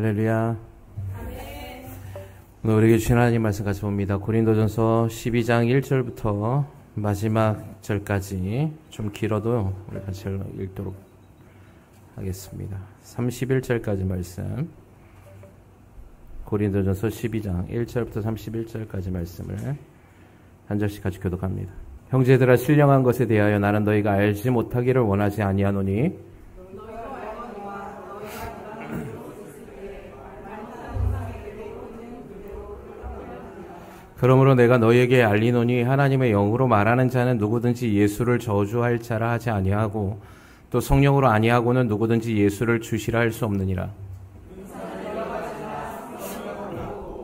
할렐루야. 오늘 우리에게 주신 하나님 말씀 같이 봅니다. 고린도전서 12장 1절부터 마지막 절까지, 좀 길어도 우리 같이 읽도록 하겠습니다. 31절까지 말씀, 고린도전서 12장 1절부터 31절까지 말씀을 한 절씩 같이 교독합니다. 형제들아, 신령한 것에 대하여 나는 너희가 알지 못하기를 원하지 아니하노니 그러므로 내가 너희에게 알리노니 하나님의 영으로 말하는 자는 누구든지 예수를 저주할 자라 하지 아니하고 또 성령으로 아니하고는 누구든지 예수를 주시라 할 수 없느니라.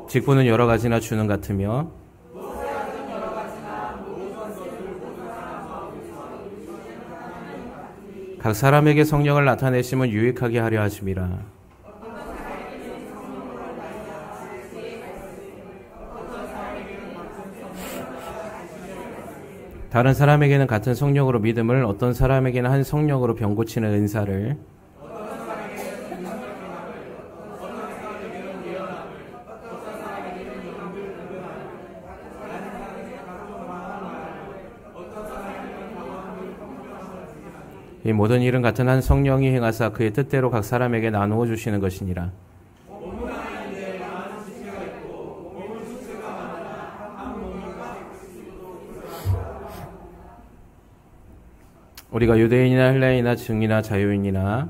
직분은 여러 가지나 주는 같으며 각 사람에게 성령을 나타내심은 유익하게 하려 하심이라. 다른 사람에게는 같은 성령으로 믿음을, 어떤 사람에게는 한 성령으로 병 고치는 은사를, 이 모든 일은 같은 한 성령이 행하사 그의 뜻대로 각 사람에게 나누어 주시는 것이니라. 우리가 유대인이나 헬라인이나 증이나 자유인이나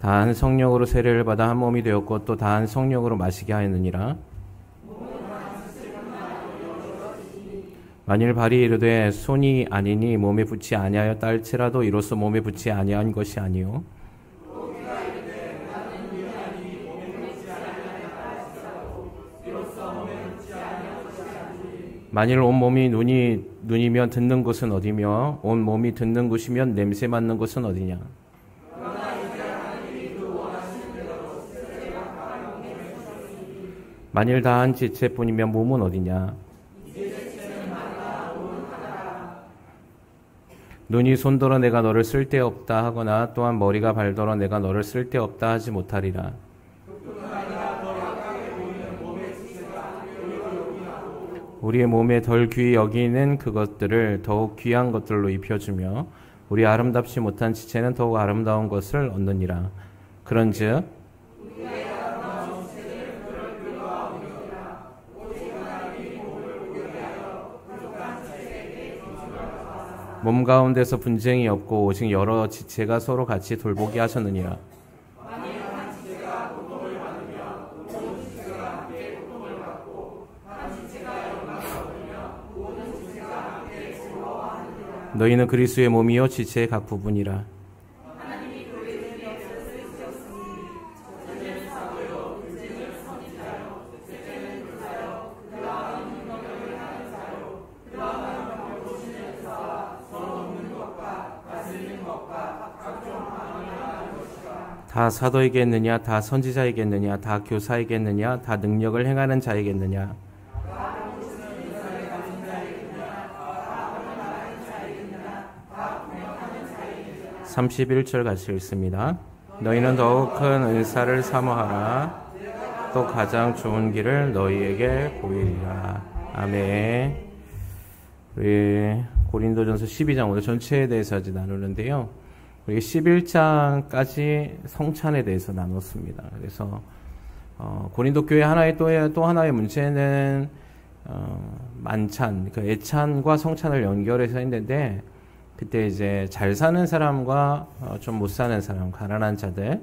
다 한 성령으로 세례를 받아 한 몸이 되었고 또 다 한 성령으로 마시게 하였느니라. 만일 발이 이르되 손이 아니니 몸에 붙지 아니하였다 할지라도 이로써 몸에 붙지 아니한 것이 아니요 만일 온 몸이 눈이면 듣는 곳은 어디며 온 몸이 듣는 곳이면 냄새 맡는 곳은 어디냐. 만일 다 한 지체뿐이면 몸은 어디냐. 눈이 손더러 내가 너를 쓸데없다 하거나 또한 머리가 발더러 내가 너를 쓸데없다 하지 못하리라. 우리의 몸에 덜 귀히 여기는 그것들을 더욱 귀한 것들로 입혀주며 우리 아름답지 못한 지체는 더욱 아름다운 것을 얻느니라. 그런즉 몸 가운데서 분쟁이 없고 오직 여러 지체가 서로 같이 돌보게 하셨느니라. 너희는 그리스도의 몸이요 지체의 각 부분이라. 다 사도이겠느냐, 다 선지자이겠느냐, 다 교사이겠느냐, 다 능력을 행하는 자이겠느냐. (31절) 같이 읽습니다. 너희는 더욱 큰 은사를 사모하라. 또 가장 좋은 길을 너희에게 보이리라. 아멘. 우리 고린도전서 12장 오늘 전체에 대해서 아직 나누는데요. 우리 11장까지 성찬에 대해서 나눴습니다. 그래서 고린도 교회 하나의 또 하나의 문제는 만찬, 그 애찬과 성찬을 연결해서 했는데, 그때 이제 잘 사는 사람과 좀 못 사는 사람, 가난한 자들,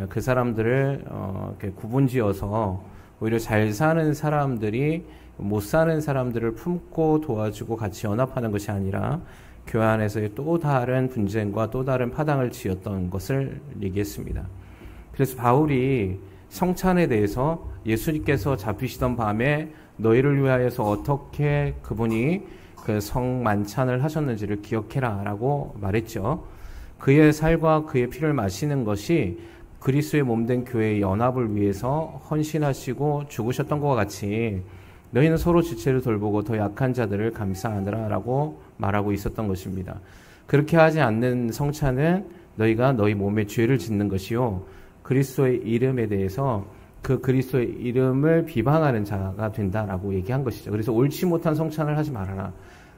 그 사람들을 이렇게 구분지어서 오히려 잘 사는 사람들이 못 사는 사람들을 품고 도와주고 같이 연합하는 것이 아니라 교회 안에서의 또 다른 분쟁과 또 다른 파당을 지었던 것을 얘기했습니다. 그래서 바울이 성찬에 대해서 예수님께서 잡히시던 밤에 너희를 위하여서 어떻게 그분이 그 성만찬을 하셨는지를 기억해라 라고 말했죠. 그의 살과 그의 피를 마시는 것이 그리스도의 몸된 교회의 연합을 위해서 헌신하시고 죽으셨던 것과 같이 너희는 서로 지체를 돌보고 더 약한 자들을 감사하느라 라고 말하고 있었던 것입니다. 그렇게 하지 않는 성찬은 너희가 너희 몸에 죄를 짓는 것이요 그리스도의 이름에 대해서 그 그리스도의 이름을 비방하는 자가 된다라고 얘기한 것이죠. 그래서 옳지 못한 성찬을 하지 말아라.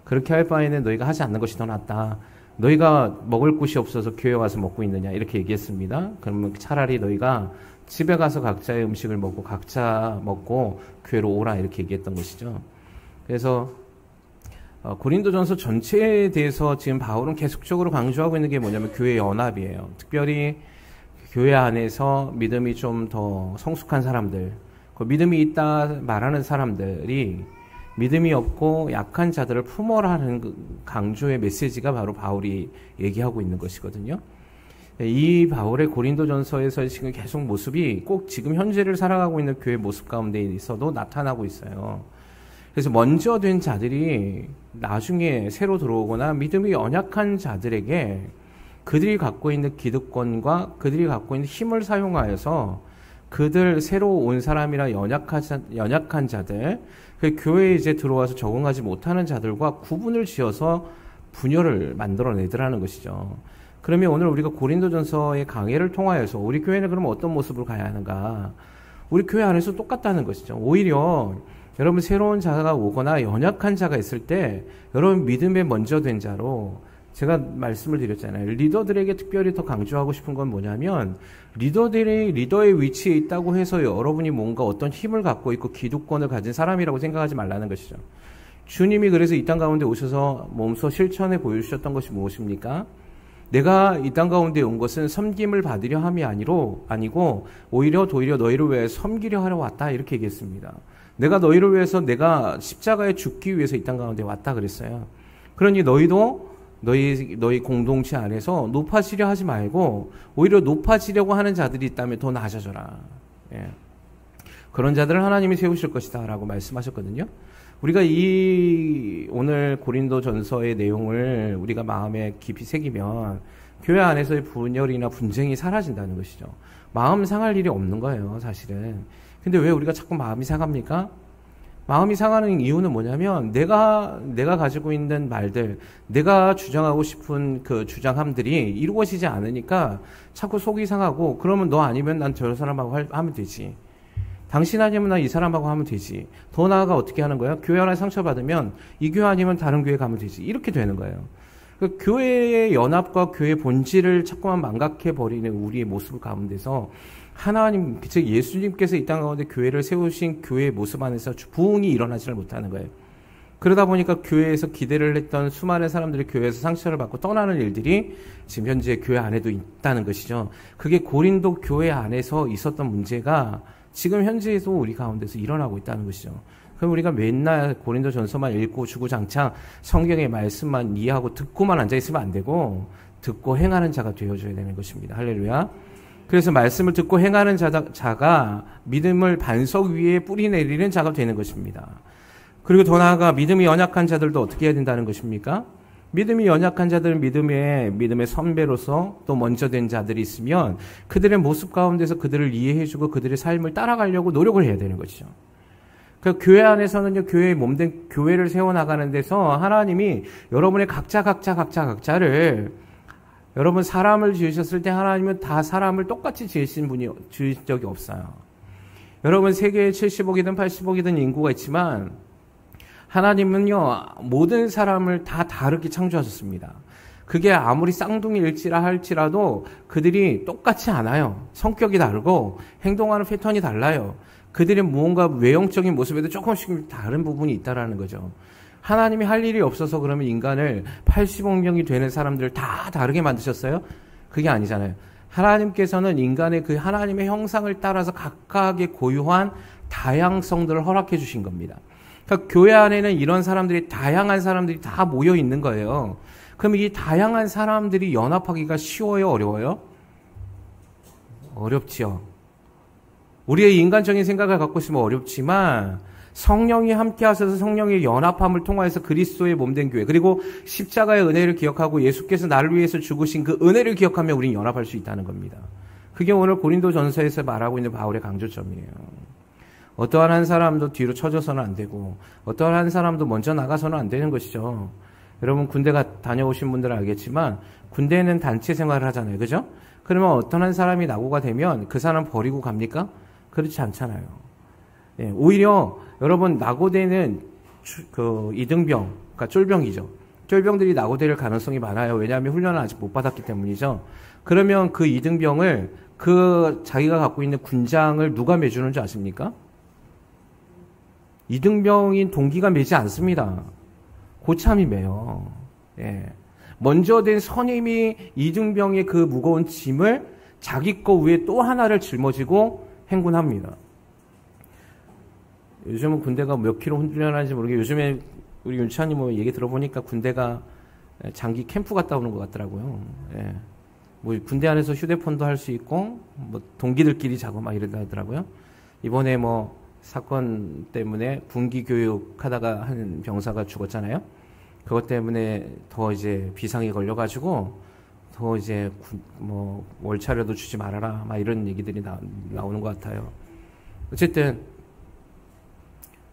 그렇게 할 바에는 너희가 하지 않는 것이 더 낫다. 너희가 먹을 곳이 없어서 교회 와서 먹고 있느냐 이렇게 얘기했습니다. 그러면 차라리 너희가 집에 가서 각자의 음식을 먹고 각자 먹고 교회로 오라 이렇게 얘기했던 것이죠. 그래서 고린도전서 전체에 대해서 지금 바울은 계속적으로 강조하고 있는 게 뭐냐면 교회 연합이에요. 특별히 교회 안에서 믿음이 좀 더 성숙한 사람들, 그 믿음이 있다 말하는 사람들이 믿음이 없고 약한 자들을 품어라는 강조의 메시지가 바로 바울이 얘기하고 있는 것이거든요. 이 바울의 고린도전서에서 지금 계속 모습이 꼭 지금 현재를 살아가고 있는 교회 모습 가운데 있어도 나타나고 있어요. 그래서 먼저 된 자들이 나중에 새로 들어오거나 믿음이 연약한 자들에게 그들이 갖고 있는 기득권과 그들이 갖고 있는 힘을 사용하여서 그들 새로 온 사람이나 연약한 자들, 그 교회에 이제 들어와서 적응하지 못하는 자들과 구분을 지어서 분열을 만들어내더라는 것이죠. 그러면 오늘 우리가 고린도전서의 강해를 통하여서 우리 교회는 그럼 어떤 모습으로 가야 하는가? 우리 교회 안에서 똑같다는 것이죠. 오히려 여러분 새로운 자가 오거나 연약한 자가 있을 때 여러분 믿음에 먼저 된 자로 제가 말씀을 드렸잖아요. 리더들에게 특별히 더 강조하고 싶은 건 뭐냐면 리더들이 리더의 위치에 있다고 해서 여러분이 뭔가 어떤 힘을 갖고 있고 기득권을 가진 사람이라고 생각하지 말라는 것이죠. 주님이 그래서 이 땅 가운데 오셔서 몸소 실천해 보여주셨던 것이 무엇입니까? 내가 이 땅 가운데 온 것은 섬김을 받으려 함이 아니고 오히려 너희를 위해 섬기려 하러 왔다 이렇게 얘기했습니다. 내가 너희를 위해서 내가 십자가에 죽기 위해서 이 땅 가운데 왔다 그랬어요. 그러니 너희도 너희 공동체 안에서 높아지려 하지 말고 오히려 높아지려고 하는 자들이 있다면 더 나아져라. 예. 그런 자들을 하나님이 세우실 것이다 라고 말씀하셨거든요. 우리가 이 오늘 고린도전서의 내용을 우리가 마음에 깊이 새기면 교회 안에서의 분열이나 분쟁이 사라진다는 것이죠. 마음 상할 일이 없는 거예요, 사실은. 근데 왜 우리가 자꾸 마음이 상합니까? 마음이 상하는 이유는 뭐냐면 내가 가지고 있는 말들, 내가 주장하고 싶은 그 주장함들이 이루어지지 않으니까 자꾸 속이 상하고 그러면 너 아니면 난 저 사람하고 하면 되지. 당신 아니면 난 이 사람하고 하면 되지. 더 나아가 어떻게 하는 거야? 교회 안에 상처받으면 이 교회 아니면 다른 교회 가면 되지. 이렇게 되는 거예요. 그 교회의 연합과 교회의 본질을 자꾸만 망각해버리는 우리의 모습 가운데서 하나님, 즉 예수님께서 이 땅 가운데 교회를 세우신 교회의 모습 안에서 부흥이 일어나지를 못하는 거예요. 그러다 보니까 교회에서 기대를 했던 수많은 사람들이 교회에서 상처를 받고 떠나는 일들이 지금 현재 교회 안에도 있다는 것이죠. 그게 고린도 교회 안에서 있었던 문제가 지금 현재에도 우리 가운데서 일어나고 있다는 것이죠. 그럼 우리가 맨날 고린도 전서만 읽고 주구장창 성경의 말씀만 이해하고 듣고만 앉아있으면 안 되고 듣고 행하는 자가 되어줘야 되는 것입니다. 할렐루야. 그래서 말씀을 듣고 행하는 자가 믿음을 반석 위에 뿌리 내리는 자가 되는 것입니다. 그리고 더 나아가 믿음이 연약한 자들도 어떻게 해야 된다는 것입니까? 믿음이 연약한 자들은 믿음의 선배로서 또 먼저 된 자들이 있으면 그들의 모습 가운데서 그들을 이해해주고 그들의 삶을 따라가려고 노력을 해야 되는 것이죠. 그 교회 안에서는요, 교회의 몸된 교회를 세워나가는 데서 하나님이 여러분의 각자를 여러분 사람을 지으셨을 때 하나님은 다 사람을 똑같이 지으신 적이 없어요. 여러분 세계에 70억이든 80억이든 인구가 있지만 하나님은요 모든 사람을 다 다르게 창조하셨습니다. 그게 아무리 쌍둥이일지라 할지라도 그들이 똑같지 않아요. 성격이 다르고 행동하는 패턴이 달라요. 그들의 무언가 외형적인 모습에도 조금씩 다른 부분이 있다라는 거죠. 하나님이 할 일이 없어서 그러면 인간을 80억 명이 되는 사람들을 다 다르게 만드셨어요? 그게 아니잖아요. 하나님께서는 인간의 그 하나님의 형상을 따라서 각각의 고유한 다양성들을 허락해 주신 겁니다. 그러니까 교회 안에는 이런 사람들이 다양한 사람들이 다 모여 있는 거예요. 그럼 이 다양한 사람들이 연합하기가 쉬워요? 어려워요? 어렵지요. 우리의 인간적인 생각을 갖고 있으면 어렵지만 성령이 함께 하셔서 성령의 연합함을 통하여서 그리스도의 몸된 교회 그리고 십자가의 은혜를 기억하고 예수께서 나를 위해서 죽으신 그 은혜를 기억하며 우리는 연합할 수 있다는 겁니다. 그게 오늘 고린도전서에서 말하고 있는 바울의 강조점이에요. 어떠한 한 사람도 뒤로 쳐져서는 안 되고 어떠한 한 사람도 먼저 나가서는 안 되는 것이죠. 여러분 군대가 다녀오신 분들은 알겠지만 군대는 단체 생활을 하잖아요. 그죠? 그러면 어떤 한 사람이 낙오가 되면 그 사람 버리고 갑니까? 그렇지 않잖아요. 예, 오히려 여러분 낙오되는 그 이등병, 그러니까 쫄병이죠. 쫄병들이 낙오될 가능성이 많아요. 왜냐하면 훈련을 아직 못 받았기 때문이죠. 그러면 그 이등병을 그 자기가 갖고 있는 군장을 누가 매주는 줄 아십니까? 이등병인 동기가 매지 않습니다. 고참이 매요. 예. 먼저 된 선임이 이등병의 그 무거운 짐을 자기 거 위에 또 하나를 짊어지고 행군합니다. 요즘은 군대가 몇 킬로 훈련하는지 모르겠어요. 요즘에 우리 윤찬이 뭐 얘기 들어보니까 군대가 장기 캠프 갔다 오는 것 같더라고요. 예. 뭐 군대 안에서 휴대폰도 할 수 있고 뭐 동기들끼리 자고 막 이러다 하더라고요. 이번에 뭐 사건 때문에 군기 교육하다가 한 병사가 죽었잖아요. 그것 때문에 더 이제 비상이 걸려가지고 더 이제 뭐 월차료도 주지 말아라 막 이런 얘기들이 나오는 것 같아요. 어쨌든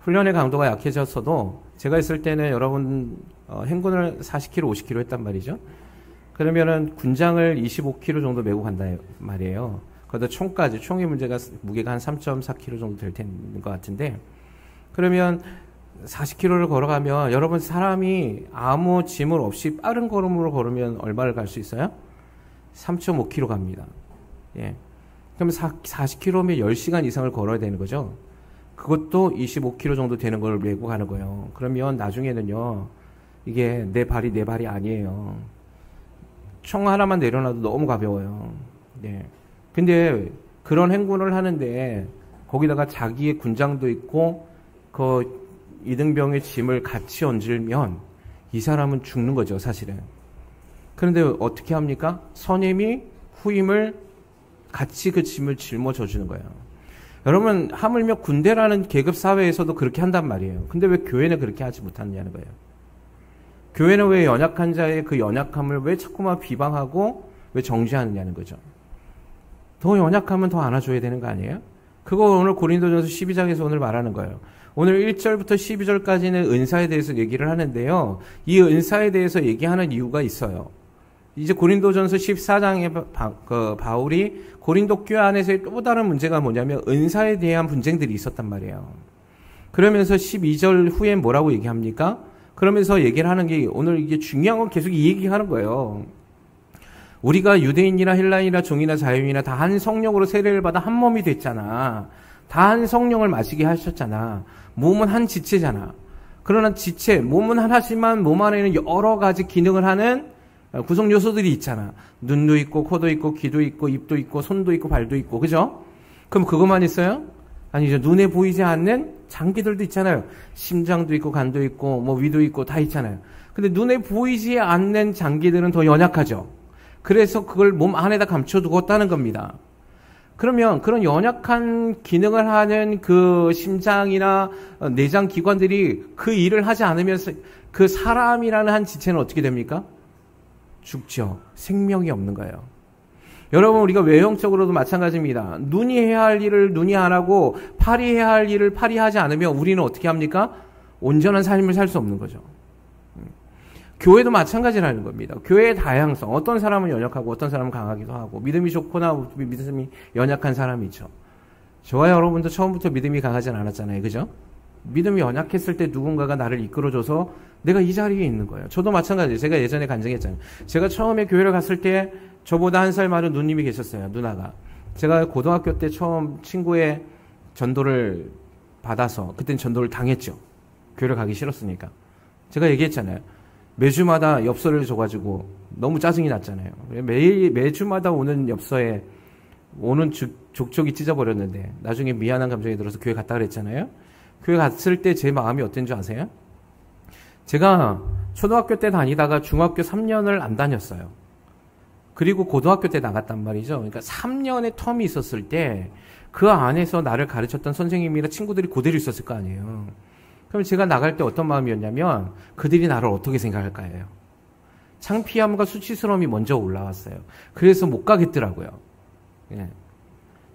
훈련의 강도가 약해졌어도 제가 있을 때는 여러분 행군을 40km, 50km 했단 말이죠. 그러면은 군장을 25kg 정도 메고 간다 말이에요. 거기다 총까지, 총의 문제가 무게가 한 3.4kg 정도 될 텐 것 같은데, 그러면 40km를 걸어가면 여러분 사람이 아무 짐을 없이 빠른 걸음으로 걸으면 얼마를 갈 수 있어요? 3.5km 갑니다. 예. 그러면 40km면 10시간 이상을 걸어야 되는 거죠. 그것도 25km 정도 되는 걸 메고 가는 거예요. 그러면 나중에는요, 이게 내 발이 아니에요. 총 하나만 내려놔도 너무 가벼워요. 네. 근데 그런 행군을 하는데 거기다가 자기의 군장도 있고 그 이등병의 짐을 같이 얹으면 이 사람은 죽는 거죠, 사실은. 그런데 어떻게 합니까? 선임이 후임을 같이 그 짐을 짊어져 주는 거예요. 여러분, 하물며 군대라는 계급 사회에서도 그렇게 한단 말이에요. 근데 왜 교회는 그렇게 하지 못하느냐는 거예요. 교회는 왜 연약한 자의 그 연약함을 왜 자꾸만 비방하고 왜 정죄하느냐는 거죠. 더 연약하면 더 안아줘야 되는 거 아니에요? 그거 오늘 고린도전서 12장에서 오늘 말하는 거예요. 오늘 1절부터 12절까지는 은사에 대해서 얘기를 하는데요. 이 은사에 대해서 얘기하는 이유가 있어요. 이제 고린도전서 14장에 바울이 고린도 교회 안에서의 또 다른 문제가 뭐냐면 은사에 대한 분쟁들이 있었단 말이에요. 그러면서 12절 후에 뭐라고 얘기합니까? 그러면서 얘기를 하는 게 오늘 이게 중요한 건 계속 이 얘기하는 거예요. 우리가 유대인이나 헬라인이나 종이나 자유인이나 다 한 성령으로 세례를 받아 한 몸이 됐잖아. 다 한 성령을 마시게 하셨잖아. 몸은 한 지체잖아. 그러나 지체, 몸은 하나지만 몸 안에는 여러 가지 기능을 하는 구성 요소들이 있잖아. 눈도 있고, 코도 있고, 귀도 있고, 입도 있고, 손도 있고, 발도 있고, 그죠? 그럼 그것만 있어요? 아니죠. 눈에 보이지 않는 장기들도 있잖아요. 심장도 있고, 간도 있고, 뭐 위도 있고, 다 있잖아요. 근데 눈에 보이지 않는 장기들은 더 연약하죠. 그래서 그걸 몸 안에다 감춰두었다는 겁니다. 그러면 그런 연약한 기능을 하는 그 심장이나 내장 기관들이 그 일을 하지 않으면 그 사람이라는 한 지체는 어떻게 됩니까? 죽죠. 생명이 없는 거예요. 여러분, 우리가 외형적으로도 마찬가지입니다. 눈이 해야 할 일을 눈이 안 하고 팔이 해야 할 일을 팔이 하지 않으면 우리는 어떻게 합니까? 온전한 삶을 살 수 없는 거죠. 교회도 마찬가지라는 겁니다. 교회의 다양성. 어떤 사람은 연약하고 어떤 사람은 강하기도 하고 믿음이 좋거나 믿음이 연약한 사람이 있죠. 저와 여러분도 처음부터 믿음이 강하진 않았잖아요. 그죠? 믿음이 연약했을 때 누군가가 나를 이끌어줘서 내가 이 자리에 있는 거예요. 저도 마찬가지예요. 제가 예전에 간증했잖아요. 제가 처음에 교회를 갔을 때 저보다 한 살 많은 누님이 계셨어요. 누나가. 제가 고등학교 때 처음 친구의 전도를 받아서 그때는 전도를 당했죠. 교회를 가기 싫었으니까. 제가 얘기했잖아요. 매주마다 엽서를 줘가지고 너무 짜증이 났잖아요. 매주마다 오는 엽서에 오는 족족이 찢어버렸는데 나중에 미안한 감정이 들어서 교회 갔다 그랬잖아요. 교회 갔을 때 제 마음이 어땠는 줄 아세요? 제가 초등학교 때 다니다가 중학교 3년을 안 다녔어요. 그리고 고등학교 때 나갔단 말이죠. 그러니까 3년의 텀이 있었을 때 그 안에서 나를 가르쳤던 선생님이나 친구들이 그대로 있었을 거 아니에요. 그럼 제가 나갈 때 어떤 마음이었냐면 그들이 나를 어떻게 생각할까요? 창피함과 수치스러움이 먼저 올라왔어요. 그래서 못 가겠더라고요. 예.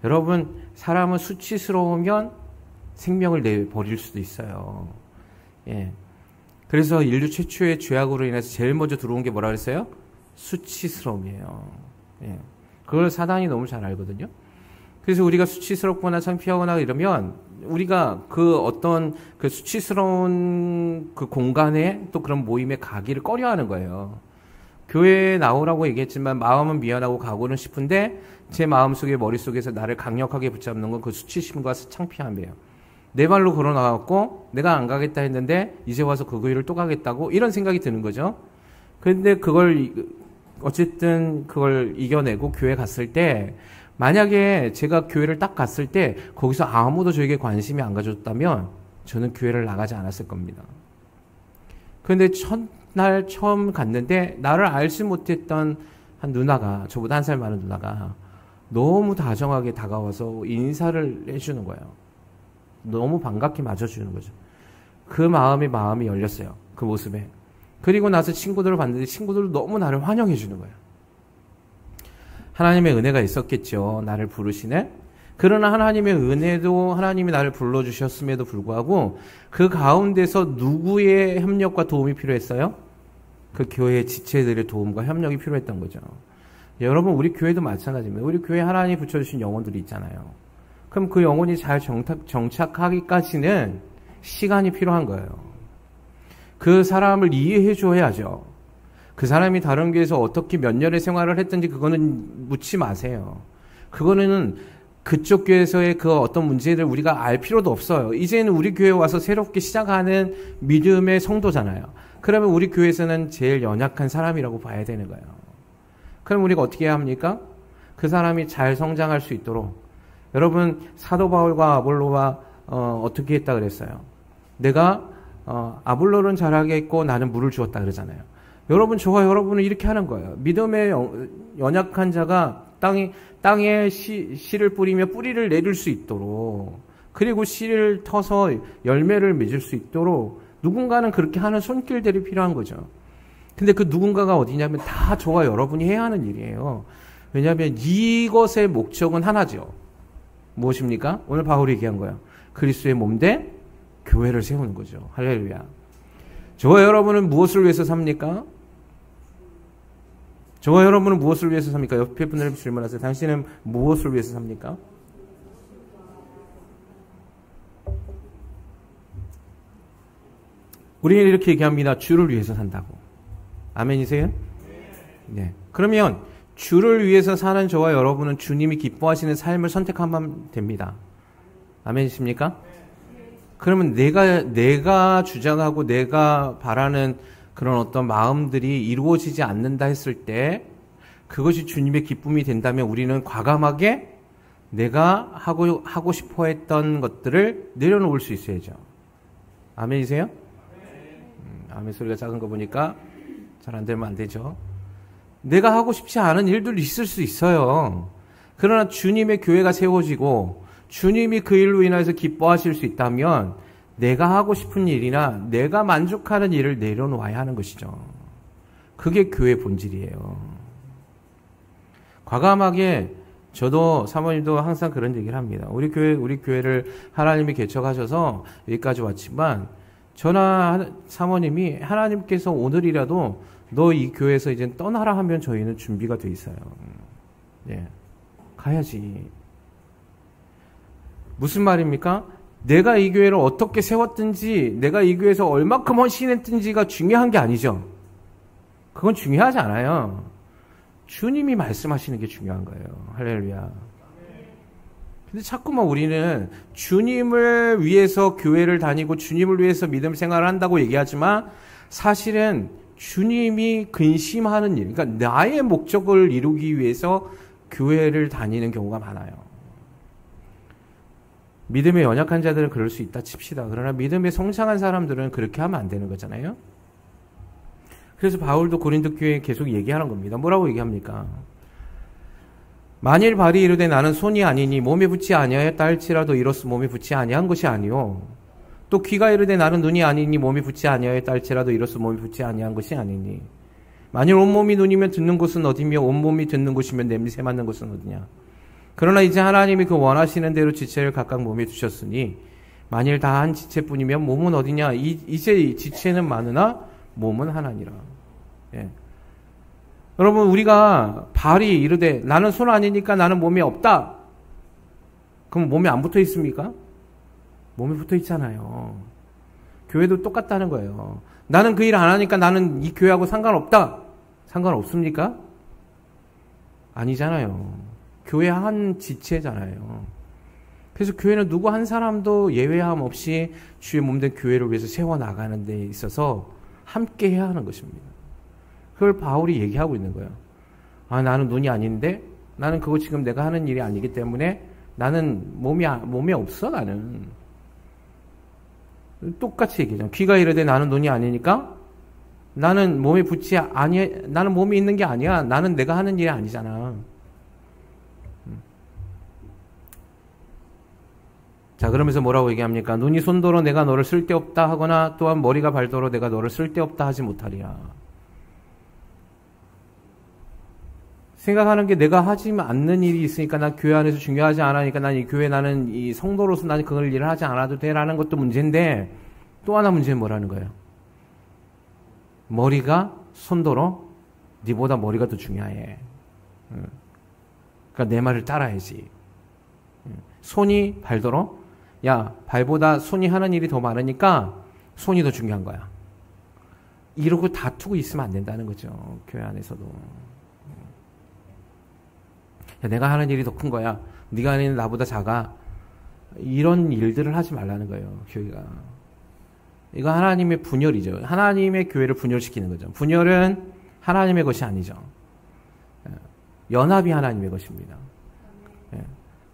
여러분, 사람은 수치스러우면 생명을 내버릴 수도 있어요. 예. 그래서 인류 최초의 죄악으로 인해서 제일 먼저 들어온 게 뭐라 그랬어요? 수치스러움이에요. 예. 그걸 사단이 너무 잘 알거든요. 그래서 우리가 수치스럽거나 창피하거나 이러면 우리가 그 어떤 그 수치스러운 그 공간에 또 그런 모임에 가기를 꺼려하는 거예요. 교회에 나오라고 얘기했지만 마음은 미안하고 가고는 싶은데 제 마음속에 머릿속에서 나를 강력하게 붙잡는 건 그 수치심과 창피함이에요. 내 발로 걸어 나왔고 내가 안 가겠다 했는데 이제 와서 그 교회를 또 가겠다고 이런 생각이 드는 거죠. 그런데 그걸 어쨌든 그걸 이겨내고 교회 갔을 때 만약에 제가 교회를 딱 갔을 때 거기서 아무도 저에게 관심이 안 가졌다면 저는 교회를 나가지 않았을 겁니다. 그런데 첫날 처음 갔는데 나를 알지 못했던 한 누나가, 저보다 한 살 많은 누나가 너무 다정하게 다가와서 인사를 해주는 거예요. 너무 반갑게 맞아주는 거죠. 그 마음이 열렸어요. 그 모습에. 그리고 나서 친구들을 봤는데 친구들도 너무 나를 환영해 주는 거예요. 하나님의 은혜가 있었겠죠. 나를 부르시네. 그러나 하나님의 은혜도 하나님이 나를 불러주셨음에도 불구하고 그 가운데서 누구의 협력과 도움이 필요했어요? 그 교회의 지체들의 도움과 협력이 필요했던 거죠. 여러분 우리 교회도 마찬가지입니다. 우리 교회에 하나님이 붙여주신 영혼들이 있잖아요. 그럼 그 영혼이 잘 정착하기까지는 시간이 필요한 거예요. 그 사람을 이해해 줘야죠. 그 사람이 다른 교회에서 어떻게 몇 년의 생활을 했든지 그거는 묻지 마세요. 그거는 그쪽 교회에서의 그 어떤 문제를 우리가 알 필요도 없어요. 이제는 우리 교회에 와서 새롭게 시작하는 믿음의 성도잖아요. 그러면 우리 교회에서는 제일 연약한 사람이라고 봐야 되는 거예요. 그럼 우리가 어떻게 해야 합니까? 그 사람이 잘 성장할 수 있도록. 여러분 사도 바울과 아볼로가 어떻게 했다 그랬어요? 내가 아볼로는 잘하게 했고 나는 물을 주었다 그러잖아요. 여러분 저와 여러분은 이렇게 하는 거예요. 믿음의 연약한 자가 땅에 씨를 뿌리며 뿌리를 내릴 수 있도록, 그리고 씨를 터서 열매를 맺을 수 있도록 누군가는 그렇게 하는 손길들이 필요한 거죠. 근데 그 누군가가 어디냐면 다 저와 여러분이 해야 하는 일이에요. 왜냐하면 이것의 목적은 하나죠. 무엇입니까? 오늘 바울이 얘기한 거예요. 그리스도의 몸대 교회를 세우는 거죠. 할렐루야. 저와 여러분은 무엇을 위해서 삽니까? 저와 여러분은 무엇을 위해서 삽니까? 옆에 분들 질문하세요. 당신은 무엇을 위해서 삽니까? 우리는 이렇게 얘기합니다. 주를 위해서 산다고. 아멘이세요? 네. 그러면 주를 위해서 사는 저와 여러분은 주님이 기뻐하시는 삶을 선택하면 됩니다. 아멘이십니까? 그러면 내가 주장하고 내가 바라는 그런 어떤 마음들이 이루어지지 않는다 했을 때 그것이 주님의 기쁨이 된다면 우리는 과감하게 내가 하고 싶어 했던 것들을 내려놓을 수 있어야죠. 아멘이세요? 아멘 소리가 작은 거 보니까 잘 안 되면 안 되죠. 내가 하고 싶지 않은 일들도 있을 수 있어요. 그러나 주님의 교회가 세워지고 주님이 그 일로 인해서 기뻐하실 수 있다면 내가 하고 싶은 일이나 내가 만족하는 일을 내려놓아야 하는 것이죠. 그게 교회 본질이에요. 과감하게 저도 사모님도 항상 그런 얘기를 합니다. 우리 교회를 하나님이 개척하셔서 여기까지 왔지만 저나 사모님이 하나님께서 오늘이라도 너 이 교회에서 이제 떠나라 하면 저희는 준비가 돼 있어요. 예. 가야지. 무슨 말입니까? 내가 이 교회를 어떻게 세웠든지 내가 이 교회에서 얼마큼 헌신했든지가 중요한 게 아니죠. 그건 중요하지 않아요. 주님이 말씀하시는 게 중요한 거예요. 할렐루야. 근데 자꾸만 우리는 주님을 위해서 교회를 다니고 주님을 위해서 믿음 생활을 한다고 얘기하지만 사실은 주님이 근심하는 일, 그러니까 나의 목적을 이루기 위해서 교회를 다니는 경우가 많아요. 믿음의 연약한 자들은 그럴 수 있다 칩시다. 그러나 믿음의 성장한 사람들은 그렇게 하면 안 되는 거잖아요. 그래서 바울도 고린도 교회에 계속 얘기하는 겁니다. 뭐라고 얘기합니까? 만일 발이 이르되 나는 손이 아니니 몸에 붙지 아니하였다 할지라도 이로써 몸에 붙지 아니한 것이 아니요. 또 귀가 이르되 나는 눈이 아니니 몸이 붙지 아니하였다 할지라도 이로써 몸이 붙지 아니한 것이 아니니. 만일 온몸이 눈이면 듣는 곳은 어디며 온몸이 듣는 곳이면 냄새 맡는 곳은 어디냐. 그러나 이제 하나님이 그 원하시는 대로 지체를 각각 몸에 두셨으니 만일 다 한 지체뿐이면 몸은 어디냐. 이제 지체는 많으나 몸은 하나니라. 예. 여러분 우리가 발이 이르되 나는 손 아니니까 나는 몸이 없다. 그럼 몸에 안 붙어 있습니까? 몸에 붙어 있잖아요. 교회도 똑같다는 거예요. 나는 그 일 안 하니까 나는 이 교회하고 상관없다. 상관없습니까? 아니잖아요. 교회 한 지체잖아요. 그래서 교회는 누구 한 사람도 예외함 없이 주의 몸된 교회를 위해서 세워나가는 데 있어서 함께 해야 하는 것입니다. 그걸 바울이 얘기하고 있는 거예요. 아, 나는 눈이 아닌데? 나는 그거 지금 내가 하는 일이 아니기 때문에 나는 몸에 없어, 나는. 똑같이 얘기하잖아. 귀가 이르되 나는 눈이 아니니까 나는 몸에 나는 몸이 있는 게 아니야. 나는 내가 하는 일이 아니잖아. 자, 그러면서 뭐라고 얘기합니까? 눈이 손도로 내가 너를 쓸데없다 하거나 또한 머리가 발도로 내가 너를 쓸데없다 하지 못하리라. 생각하는 게 내가 하지 않는 일이 있으니까 난 교회 안에서 중요하지 않으니까 난 이 교회 나는 이 성도로서 나는 그걸 일을 하지 않아도 돼라는 것도 문제인데 또 하나 문제는 뭐라는 거예요? 머리가 손도로 네보다 머리가 더 중요해. 그러니까 내 말을 따라야지. 손이 발도로 야, 발보다 손이 하는 일이 더 많으니까 손이 더 중요한 거야. 이러고 다투고 있으면 안 된다는 거죠. 교회 안에서도. 야, 내가 하는 일이 더 큰 거야. 네가 하는 일은 나보다 작아. 이런 일들을 하지 말라는 거예요. 교회가. 이거 하나님의 분열이죠. 하나님의 교회를 분열시키는 거죠. 분열은 하나님의 것이 아니죠. 연합이 하나님의 것입니다.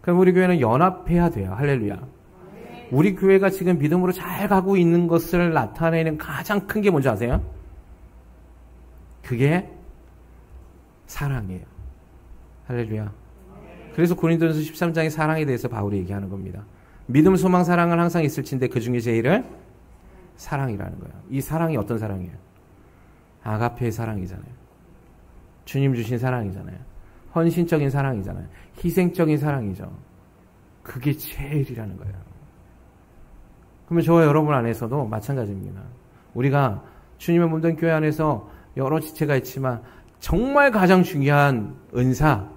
그럼 우리 교회는 연합해야 돼요. 할렐루야. 우리 교회가 지금 믿음으로 잘 가고 있는 것을 나타내는 가장 큰 게 뭔지 아세요? 그게 사랑이에요. 할렐루야. 그래서 고린도전서 13장의 사랑에 대해서 바울이 얘기하는 겁니다. 믿음, 소망, 사랑은 항상 있을진데 그 중에 제일은 사랑이라는 거예요. 이 사랑이 어떤 사랑이에요? 아가페의 사랑이잖아요. 주님 주신 사랑이잖아요. 헌신적인 사랑이잖아요. 희생적인 사랑이죠. 그게 제일이라는 거예요. 그러면 저와 여러분 안에서도 마찬가지입니다. 우리가 주님의 몸된 교회 안에서 여러 지체가 있지만 정말 가장 중요한 은사,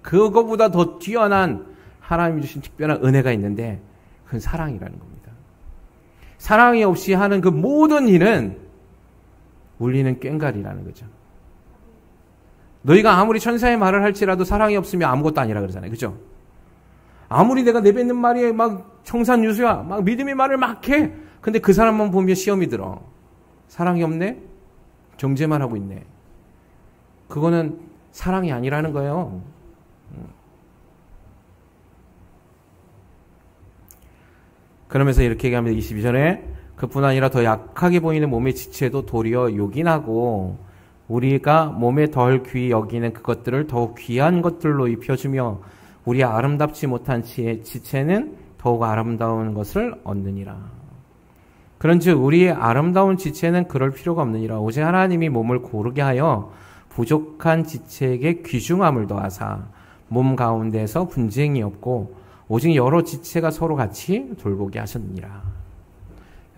그거보다 더 뛰어난 하나님이 주신 특별한 은혜가 있는데 그건 사랑이라는 겁니다. 사랑이 없이 하는 그 모든 일은 울리는 꽹과리라는 거죠. 너희가 아무리 천사의 말을 할지라도 사랑이 없으면 아무것도 아니라 그러잖아요. 그죠? 아무리 내가 내뱉는 말이 막 청산유수야, 막 믿음의 말을 막 해. 근데 그 사람만 보면 시험이 들어. 사랑이 없네? 정죄만 하고 있네. 그거는 사랑이 아니라는 거예요. 그러면서 이렇게 얘기합니다. 22절에 그뿐 아니라 더 약하게 보이는 몸의 지체도 도리어 요긴하고 우리가 몸에 덜 귀히 여기는 그것들을 더욱 귀한 것들로 입혀주며 우리의 아름답지 못한 지체는 더욱 아름다운 것을 얻느니라. 그런즉 우리의 아름다운 지체는 그럴 필요가 없느니라. 오직 하나님이 몸을 고르게 하여 부족한 지체에게 귀중함을 더하사 몸 가운데서 분쟁이 없고 오직 여러 지체가 서로 같이 돌보게 하셨느니라.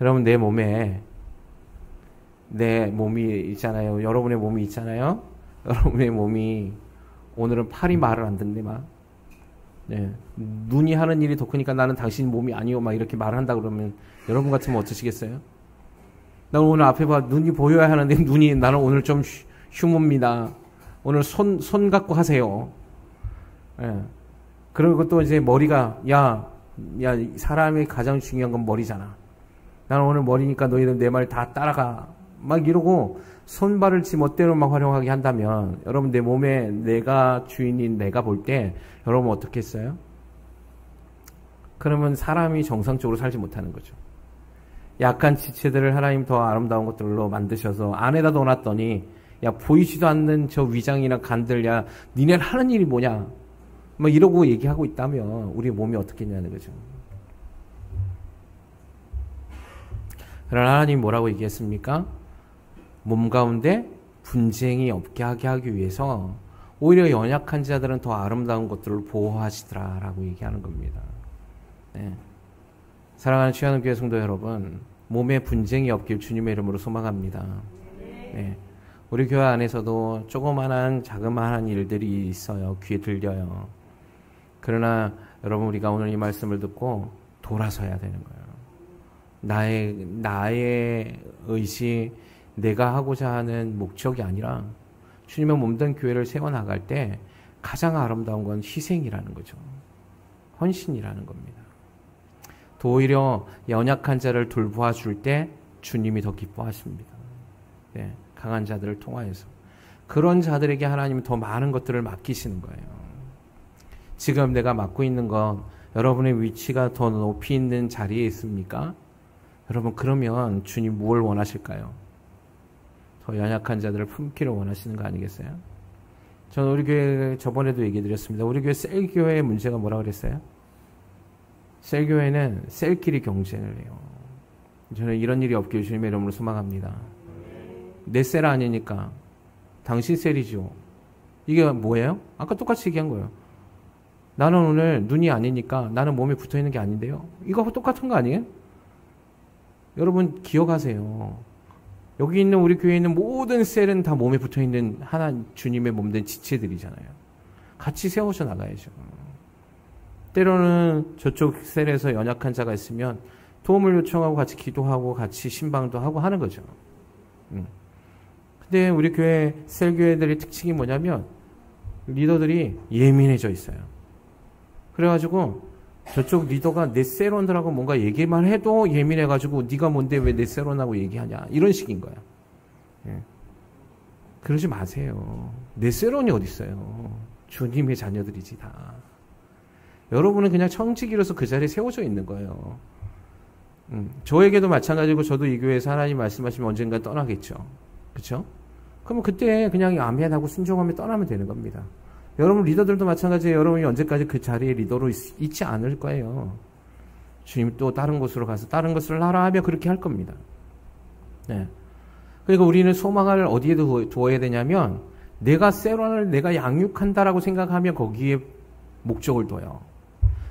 여러분, 내 몸이 있잖아요. 여러분의 몸이 있잖아요. 여러분의 몸이 오늘은 팔이 말을 안 듣네 막. 네. 눈이 하는 일이 더 크니까 나는 당신 몸이 아니요 막 이렇게 말한다 그러면 여러분 같으면 어떠시겠어요? 나 오늘 앞에 봐 눈이 보여야 하는데 눈이 나는 오늘 좀 휴무입니다. 오늘 손 갖고 하세요. 예. 그리고 또 이제 머리가 야 사람이 가장 중요한 건 머리잖아. 나는 오늘 머리니까 너희들 내 말 다 따라가. 막 이러고 손발을 지 멋대로 막 활용하게 한다면 여러분 내 몸에 내가 주인인 내가 볼 때 여러분 어떻게 했어요? 그러면 사람이 정상적으로 살지 못하는 거죠. 약한 지체들을 하나님 더 아름다운 것들로 만드셔서 안에다 넣어놨더니 야 보이지도 않는 저 위장이나 간들 야 니네 하는 일이 뭐냐 막 이러고 얘기하고 있다면 우리 몸이 어떻게 했냐는 거죠. 그러나 하나님이 뭐라고 얘기했습니까? 몸 가운데 분쟁이 없게 하기 위해서 오히려 연약한 자들은 더 아름다운 것들을 보호하시더라라고 얘기하는 겁니다. 네. 사랑하는 취하는 교회 성도 여러분, 몸에 분쟁이 없길 주님의 이름으로 소망합니다. 네. 우리 교회 안에서도 조그만한 자그마한 일들이 있어요. 귀에 들려요. 그러나 여러분, 우리가 오늘 이 말씀을 듣고 돌아서야 되는 거예요. 나의 의지, 내가 하고자 하는 목적이 아니라 주님의 몸된 교회를 세워나갈 때 가장 아름다운 건 희생이라는 거죠. 헌신이라는 겁니다. 또 오히려 연약한 자를 돌보아줄 때 주님이 더 기뻐하십니다. 네, 강한 자들을 통하여서. 그런 자들에게 하나님은 더 많은 것들을 맡기시는 거예요. 지금 내가 맡고 있는 건 여러분의 위치가 더 높이 있는 자리에 있습니까? 여러분, 그러면 주님 무엇을 원하실까요? 더 연약한 자들을 품기를 원하시는 거 아니겠어요? 저는 우리 교회 저번에도 얘기 드렸습니다. 우리 교회 셀교회의 문제가 뭐라고 그랬어요? 셀교회는 셀끼리 경쟁을 해요. 저는 이런 일이 없길 주님의 이름으로 소망합니다. 내 셀 아니니까 당신 셀이죠. 이게 뭐예요? 아까 똑같이 얘기한 거예요. 나는 오늘 눈이 아니니까 나는 몸에 붙어있는 게 아닌데요. 이거 똑같은 거 아니에요? 여러분 기억하세요. 여기 있는 우리 교회에 있는 모든 셀은 다 몸에 붙어있는 하나 주님의 몸된 지체들이잖아요. 같이 세워져 나가야죠. 때로는 저쪽 셀에서 연약한 자가 있으면 도움을 요청하고 같이 기도하고 같이 신방도 하고 하는 거죠. 근데 우리 교회 셀교회들의 특징이 뭐냐면 리더들이 예민해져 있어요. 그래가지고 저쪽 리더가 내 셀원들하고 뭔가 얘기만 해도 예민해가지고 네가 뭔데 왜 내 셀원하고 얘기하냐 이런 식인 거야. 예. 그러지 마세요. 내 셀원이 어디 있어요. 주님의 자녀들이지 다. 여러분은 그냥 청지기로서 그 자리에 세워져 있는 거예요. 저에게도 마찬가지고 저도 이 교회에서 하나님 말씀하시면 언젠가 떠나겠죠. 그렇죠? 그러면 그때 그냥 아멘하고 순종하며 떠나면 되는 겁니다. 여러분 리더들도 마찬가지예요. 여러분이 언제까지 그 자리에 리더로 있지 않을 거예요. 주님 또 다른 곳으로 가서 다른 것을 하라 하며 그렇게 할 겁니다. 네. 그러니까 우리는 소망을 어디에 두어야 되냐면 내가 셀원을 내가 양육한다라고 생각하면 거기에 목적을 둬요.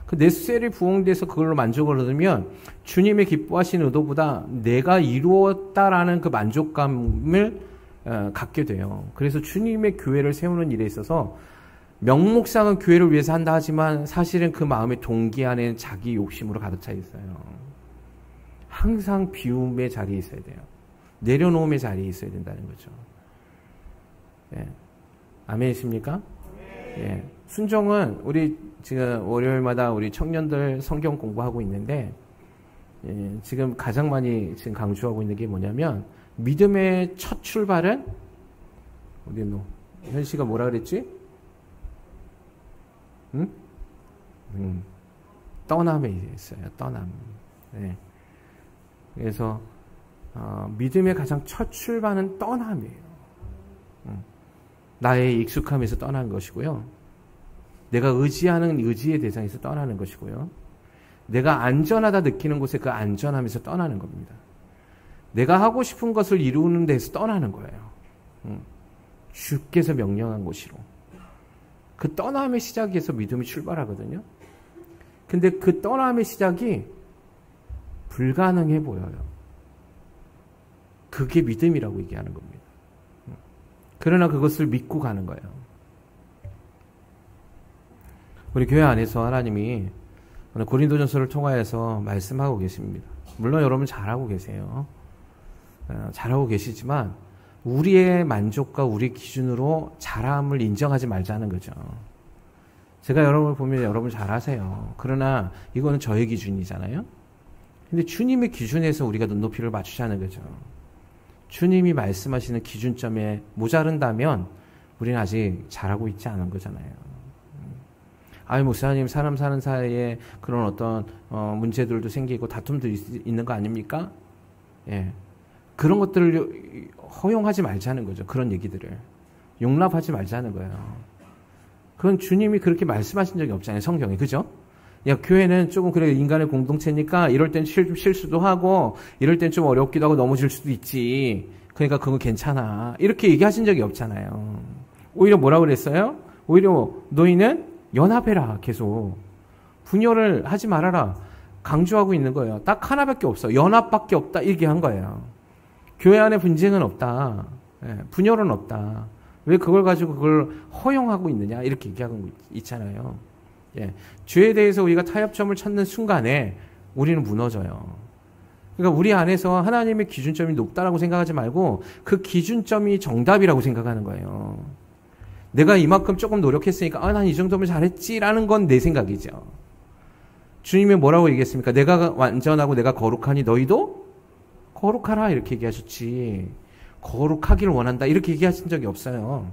그 내 셀이 부흥돼서 그걸로 만족을 얻으면 주님의 기뻐하시는 의도보다 내가 이루었다라는 그 만족감을 갖게 돼요. 그래서 주님의 교회를 세우는 일에 있어서 명목상은 교회를 위해서 한다 하지만 사실은 그 마음의 동기 안에는 자기 욕심으로 가득 차 있어요. 항상 비움의 자리에 있어야 돼요. 내려놓음의 자리에 있어야 된다는 거죠. 예. 아멘이십니까? 예. 순종은 우리 지금 월요일마다 우리 청년들 성경 공부하고 있는데 예, 지금 가장 많이 지금 강조하고 있는 게 뭐냐면 믿음의 첫 출발은 어디 있노? 현씨가 뭐라 그랬지? 응? 떠남에 있어요. 떠남. 네. 그래서 믿음의 가장 첫 출발은 떠남이에요. 나의 익숙함에서 떠나는 것이고요. 내가 의지하는 의지의 대상에서 떠나는 것이고요. 내가 안전하다 느끼는 곳에 그 안전함에서 떠나는 겁니다. 내가 하고 싶은 것을 이루는 데서 떠나는 거예요. 주께서 명령한 곳으로. 그 떠남의 시작에서 믿음이 출발하거든요. 근데 그 떠남의 시작이 불가능해 보여요. 그게 믿음이라고 얘기하는 겁니다. 그러나 그것을 믿고 가는 거예요. 우리 교회 안에서 하나님이 오늘 고린도전서를 통하여서 말씀하고 계십니다. 물론 여러분 잘하고 계세요. 잘하고 계시지만 우리의 만족과 우리 기준으로 잘함을 인정하지 말자는 거죠. 제가 여러분을 보면 여러분 잘하세요. 그러나 이거는 저의 기준이잖아요. 근데 주님의 기준에서 우리가 눈높이를 맞추자는 거죠. 주님이 말씀하시는 기준점에 모자른다면 우리는 아직 잘하고 있지 않은 거잖아요. 아유 목사님 사람 사는 사이에 그런 어떤 문제들도 생기고 다툼도 있는 거 아닙니까? 예. 그런 것들을 허용하지 말자는 거죠. 그런 얘기들을. 용납하지 말자는 거예요. 그건 주님이 그렇게 말씀하신 적이 없잖아요. 성경에. 그죠? 야, 교회는 조금 그래 인간의 공동체니까 이럴 땐 실수도 하고 이럴 땐 좀 어렵기도 하고 넘어질 수도 있지. 그러니까 그건 괜찮아. 이렇게 얘기하신 적이 없잖아요. 오히려 뭐라고 그랬어요? 오히려 너희는 연합해라. 계속. 분열을 하지 말아라. 강조하고 있는 거예요. 딱 하나밖에 없어. 연합밖에 없다. 이렇게 한 거예요. 교회 안에 분쟁은 없다. 예, 분열은 없다. 왜 그걸 가지고 그걸 허용하고 있느냐 이렇게 얘기하고 있잖아요. 예. 죄에 대해서 우리가 타협점을 찾는 순간에 우리는 무너져요. 그러니까 우리 안에서 하나님의 기준점이 높다라고 생각하지 말고 그 기준점이 정답이라고 생각하는 거예요. 내가 이만큼 조금 노력했으니까 난 이 정도면 잘했지라는 건 내 생각이죠. 주님이 뭐라고 얘기했습니까? 내가 완전하고 내가 거룩하니 너희도 거룩하라 이렇게 얘기하셨지. 거룩하기를 원한다 이렇게 얘기하신 적이 없어요.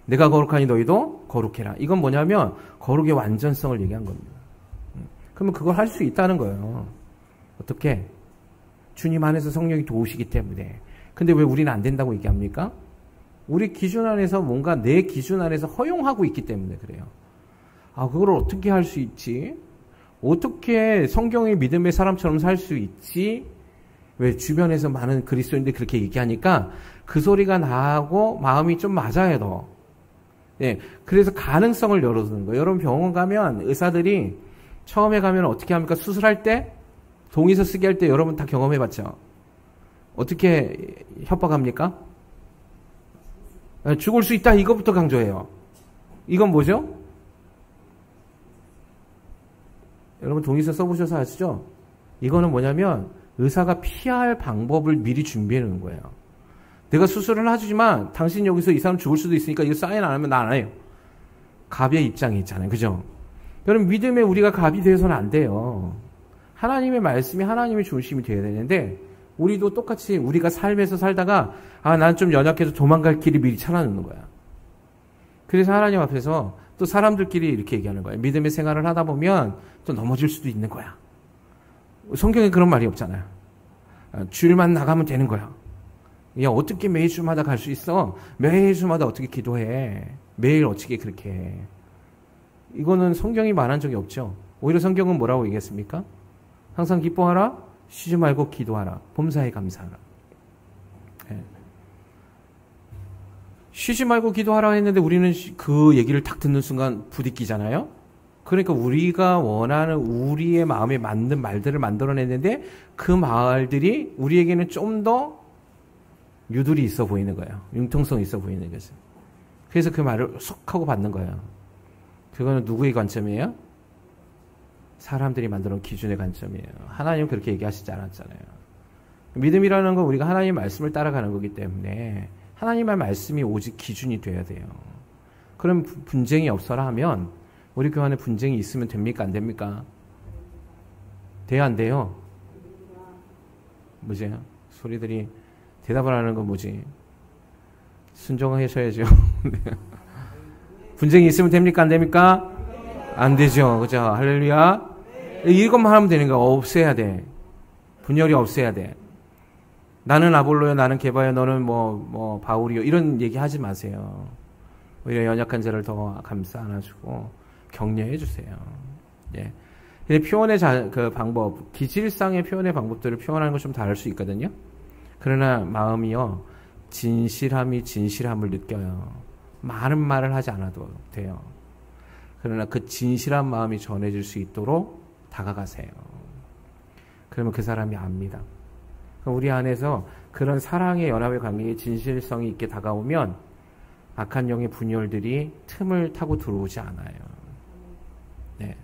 내가 거룩하니 너희도 거룩해라. 이건 뭐냐면 거룩의 완전성을 얘기한 겁니다. 그러면 그걸 할 수 있다는 거예요. 어떻게? 주님 안에서 성령이 도우시기 때문에. 근데 왜 우리는 안 된다고 얘기합니까? 우리 기준 안에서 뭔가 내 기준 안에서 허용하고 있기 때문에 그래요. 그걸 어떻게 할 수 있지? 어떻게 성경의 믿음의 사람처럼 살 수 있지? 왜 주변에서 많은 그리스도인들이 그렇게 얘기하니까 그 소리가 나하고 마음이 좀 맞아요, 더. 네, 그래서 가능성을 열어두는 거예요. 여러분 병원 가면 의사들이 처음에 가면 어떻게 합니까? 수술할 때, 동의서 쓰게 할 때 여러분 다 경험해봤죠? 어떻게 협박합니까? 죽을 수 있다 이것부터 강조해요. 이건 뭐죠? 여러분 동의서 써보셔서 아시죠? 이거는 뭐냐면 의사가 피할 방법을 미리 준비해 놓은 거예요. 내가 수술을 하지만 당신 여기서 이 사람 죽을 수도 있으니까 이거 사인 안 하면 나 안 해요. 갑의 입장이 있잖아요. 그죠? 여러분 믿음에 우리가 갑이 되어서는 안 돼요. 하나님의 말씀이 하나님의 중심이 되어야 되는데 우리도 똑같이 우리가 삶에서 살다가 난 좀 연약해서 도망갈 길이 미리 찾아놓는 거야. 그래서 하나님 앞에서 또 사람들끼리 이렇게 얘기하는 거예요. 믿음의 생활을 하다 보면 또 넘어질 수도 있는 거야. 성경에 그런 말이 없잖아요. 주일만 나가면 되는 거야. 야, 어떻게 매주마다 갈 수 있어? 매주마다 어떻게 기도해? 매일 어떻게 그렇게 해? 이거는 성경이 말한 적이 없죠. 오히려 성경은 뭐라고 얘기했습니까? 항상 기뻐하라, 쉬지 말고 기도하라, 범사에 감사하라. 네. 쉬지 말고 기도하라 했는데 우리는 그 얘기를 딱 듣는 순간 부딪히잖아요. 그러니까 우리가 원하는 우리의 마음에 맞는 말들을 만들어냈는데 그 말들이 우리에게는 좀 더 유둘이 있어 보이는 거예요. 융통성이 있어 보이는 거죠. 그래서 그 말을 쏙 하고 받는 거예요. 그거는 누구의 관점이에요? 사람들이 만들어놓은 기준의 관점이에요. 하나님은 그렇게 얘기하시지 않았잖아요. 믿음이라는 건 우리가 하나님의 말씀을 따라가는 거기 때문에 하나님의 말씀이 오직 기준이 돼야 돼요. 그럼 분쟁이 없어라 하면 우리 교회 안에 분쟁이 있으면 됩니까? 안 됩니까? 돼요? 안 돼요? 뭐지? 소리들이 대답을 하는 건 뭐지? 순종하셔야죠. 분쟁이 있으면 됩니까? 안 됩니까? 안 되죠. 그죠? 할렐루야. 이것만 하면 되는 거야. 없애야 돼. 분열이 없애야 돼. 나는 아볼로요, 나는 게바요, 너는 뭐 바울이요. 이런 얘기 하지 마세요. 오히려 연약한 자를 더 감싸 안아주고 격려해 주세요. 예. 근데 표현의 그 방법, 기질상의 표현의 방법들을 표현하는 건 좀 다를 수 있거든요. 그러나 마음이요, 진실함이 진실함을 느껴요. 많은 말을 하지 않아도 돼요. 그러나 그 진실한 마음이 전해질 수 있도록 다가가세요. 그러면 그 사람이 압니다. 우리 안에서 그런 사랑의 연합의 관계에 진실성이 있게 다가오면 악한 영의 분열들이 틈을 타고 들어오지 않아요. 네.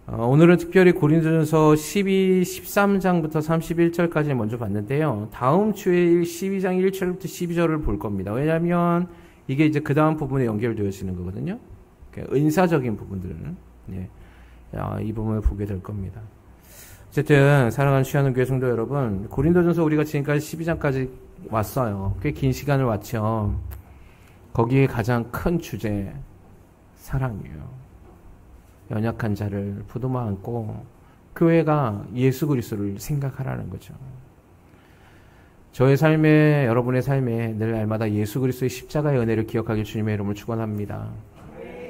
오늘은 특별히 고린도전서 13장부터 31절까지 먼저 봤는데요. 다음 주에 12장 1절부터 12절을 볼 겁니다. 왜냐하면 이게 이제 그 다음 부분에 연결되어지는 거거든요. 은사적인 부분들은 이 부분을 보게 될 겁니다. 어쨌든 사랑하는 취하는 교회 성도 여러분, 고린도전서 우리가 지금까지 12장까지 왔어요. 꽤 긴 시간을 왔죠. 거기에 가장 큰 주제, 사랑이에요. 연약한 자를 부도마 안고 교회가 예수 그리스도를 생각하라는 거죠. 저의 삶에, 여러분의 삶에 늘 날마다 예수 그리스도의 십자가의 은혜를 기억하길 주님의 이름으로 축원합니다.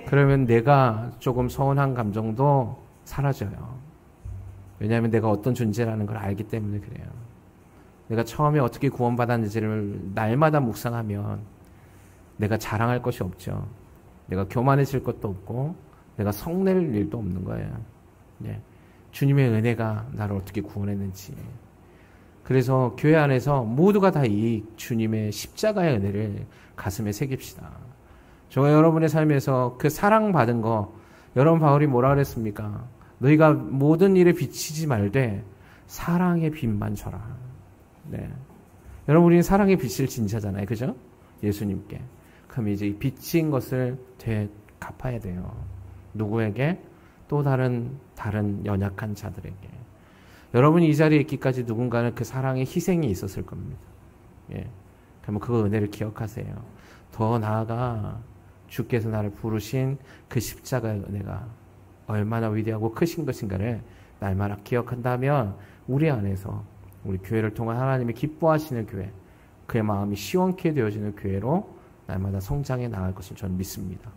그러면 내가 조금 서운한 감정도 사라져요. 왜냐하면 내가 어떤 존재라는 걸 알기 때문에 그래요. 내가 처음에 어떻게 구원받았는지를 날마다 묵상하면 내가 자랑할 것이 없죠. 내가 교만해질 것도 없고 내가 성낼 일도 없는 거예요. 네. 주님의 은혜가 나를 어떻게 구원했는지. 그래서 교회 안에서 모두가 다 이 주님의 십자가의 은혜를 가슴에 새깁시다. 저와 여러분의 삶에서 그 사랑받은 거, 여러분 바울이 뭐라 그랬습니까? 너희가 모든 일에 비치지 말되 사랑의 빛만 져라. 네. 여러분, 우리는 사랑의 빛을 진 자잖아요. 그죠? 예수님께. 그럼 이제 이 비친 것을 되갚아야 돼요. 누구에게? 또 다른 연약한 자들에게. 여러분이 이 자리에 있기까지 누군가는 그 사랑의 희생이 있었을 겁니다. 예. 그러면 그 은혜를 기억하세요. 더 나아가 주께서 나를 부르신 그 십자가의 은혜가 얼마나 위대하고 크신 것인가를 날마다 기억한다면 우리 안에서 우리 교회를 통한 하나님이 기뻐하시는 교회, 그의 마음이 시원케 되어지는 교회로 날마다 성장해 나갈 것을 저는 믿습니다.